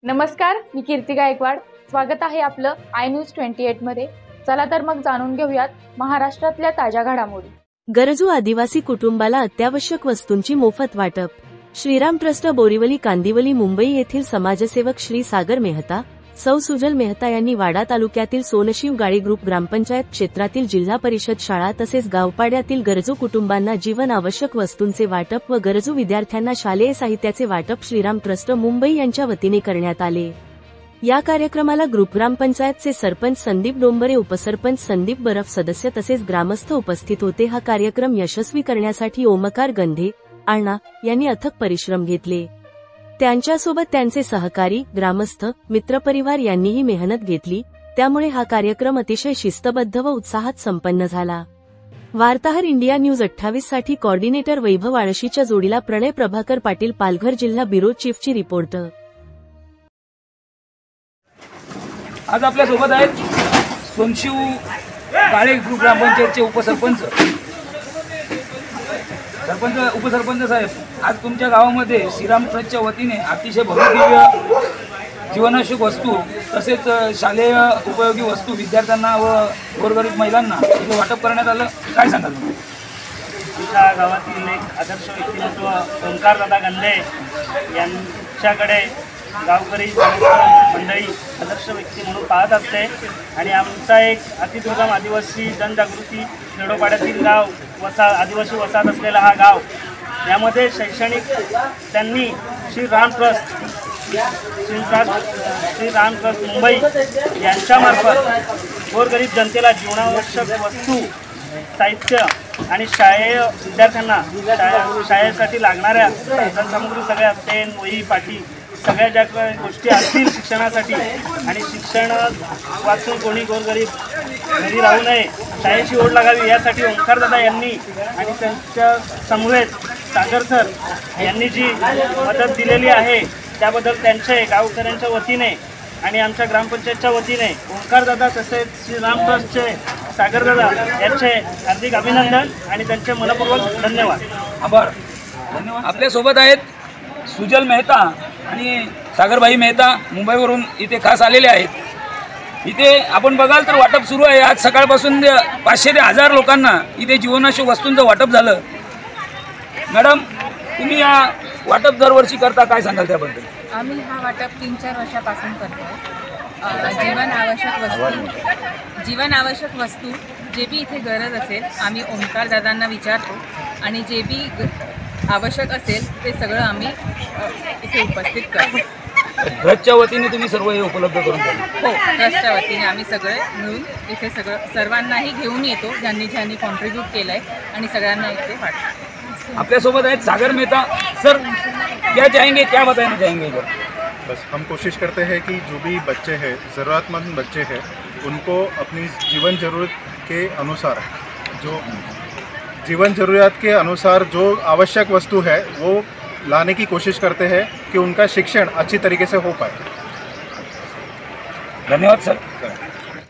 नमस्कार, मी कीर्ती गायकवाड। स्वागत आहे आपलं आय न्यूज 28 मध्ये। चला तर मग जाणून घेऊयात महाराष्ट्रातल्या ताज्या घडामोडी। गरजू आदिवासी कुटुंबाला अत्यावश्यक वस्तूंची मोफत वाटप। श्रीराम ट्रस्ट बोरीवली कांदिवली मुंबई येथील समाजसेवक श्री सागर मेहता, सौ सुजल मेहता यांनी वाडा तालुक्यातील सोनशिव गाळी ग्रुप ग्रामपंचायत क्षेत्रातील जिल्हा परिषद शाळा तसेच गावपाड्यातील गरजू कुटुंबांना जीवन आवश्यक वस्तूंचे वाटप व गरजू विद्यार्थ्यांना शालेय साहित्याचे वाटप श्रीराम ट्रस्ट मुंबई यांच्या वतीने करण्यात आले। या कार्यक्रमाला ग्रुप ग्रामपंचायतचे सरपंच संदीप डोंबरे, उपसरपंच संदीप बरफ, सदस्य तसेच ग्रामस्थ उपस्थित होते। हा कार्यक्रम यशस्वी करण्यासाठी ओमकार गंधे अण्णा यांनी अथक परिश्रम घेतले। त्यांच्यासोबत त्यांचे सहकारी, ग्रामस्थ, मित्रपरिवार यांनीही मेहनत घेतली। त्यामुळे हा कार्यक्रम अतिशय शिस्तबद्ध व उत्साहात संपन्न झाला। वार्ताहर इंडिया न्यूज 28 साठी कोऑर्डिनेटर वैभव आळशीच्या जोडीला प्रणय प्रभाकर पाटील, पालघर जिल्हा ब्युरो चीफची रिपोर्ट। आज आपल्या सोबत आहेत सोनशिव गाळे ग्रुप ग्रामपंचायतचे उपसरपंच उपसरपंच साहेब, आज तुमच्या गावामध्ये श्रीराम ट्रस्टच्या वतीने अतिशय भव्य जीवनावश्यक वस्तू तसेच शालेय उपयोगी वस्तू विद्यार्थ्यांना व गोरगरीब महिलांना इथे वाटप करण्यात आलं। काय सांगाल तुम्ही? आमच्या गावातील एक आदर्श व्यक्तिमत्व ओंकार दादा गंधे यांच्याकडे गावकरी मंडळी आदर्श व्यक्ती म्हणून पाहत असते आणि आमचा एक अतिदुर्गम आदिवासी जनजागृती खेडोपाड्यातील गाव आदिवासी वसाहत असलेला हा गाव, यामध्ये शैक्षणिक त्यांनी श्री राम ट्रस्ट मुंबई यांच्यामार्फत गोरगरीब जनतेला जीवनावश्यक वस्तू, साहित्य आणि शालेय विद्यार्थ्यांना शाळेसाठी लागणाऱ्या साधनसामुग्री, सगळ्या पेन, वही, पाटी, सगळ्या ज्या गोष्टी असतील शिक्षणासाठी आणि शिक्षण वाचून कोणी गोरगरीब घरी राहू नये, शाळेची ओढ लागावी यासाठी ओंकारदादा यांनी आणि त्यांच्या समवेत सागर सर यांनी जी मदत दिलेली आहे त्याबद्दल त्यांचे गावकऱ्यांच्या वतीने आणि आमच्या ग्रामपंचायतच्या वतीने ओंकारदादा तसेच श्रीराम ट्रस्टचे सागरदादा यांचे हार्दिक अभिनंदन आणि त्यांचे मनपूर्वक धन्यवाद, आभार। धन्यवाद। आपल्यासोबत आहेत सुजल मेहता आणि सागरभाई मेहता, मुंबईवरून इथे खास आलेले आहेत। इथे आपण बघाल तर वाटप सुरू आहे। आज सकाळपासून 500 ते 1000 लोकांना इथे जीवनावश्यक वस्तूंचं वाटप झालं। मॅडम, तुम्ही या वाटप दरवर्षी करता, काय सांगाल त्याबद्दल? आम्ही हा वाटप 3-4 वर्षापासून करतो। जीवन आवश्यक वस्तू जे बी इथे गरज असेल आम्ही ओंकार दादांना विचारतो आणि जे बी आवश्यक असेल ते सगळं आम्ही इथे उपस्थित करतो। ट्रस्टच्या वतीने तुम्ही सर्व हे उपलब्ध करून द्या? हो, ट्रस्टच्या वतीने आम्ही सगळे मिळून इथे सर्वांनाही घेऊन येतो ज्यांनी कॉन्ट्रीब्यूट केलं आहे आणि सगळ्यांना इथे वाटतो। आपल्यासोबत आहेत सागर मेहता। सर, क्या चाहेंगे, क्या बताना चाहेंगे इधर? बस हम कोशिश करते हैं कि जो भी बच्चे हैं, ज़रूरतमंद बच्चे हैं, उनको अपनी जीवन ज़रूरियात के अनुसार जो आवश्यक वस्तु है वो लाने की कोशिश करते हैं कि उनका शिक्षण अच्छी तरीके से हो पाए। धन्यवाद सर।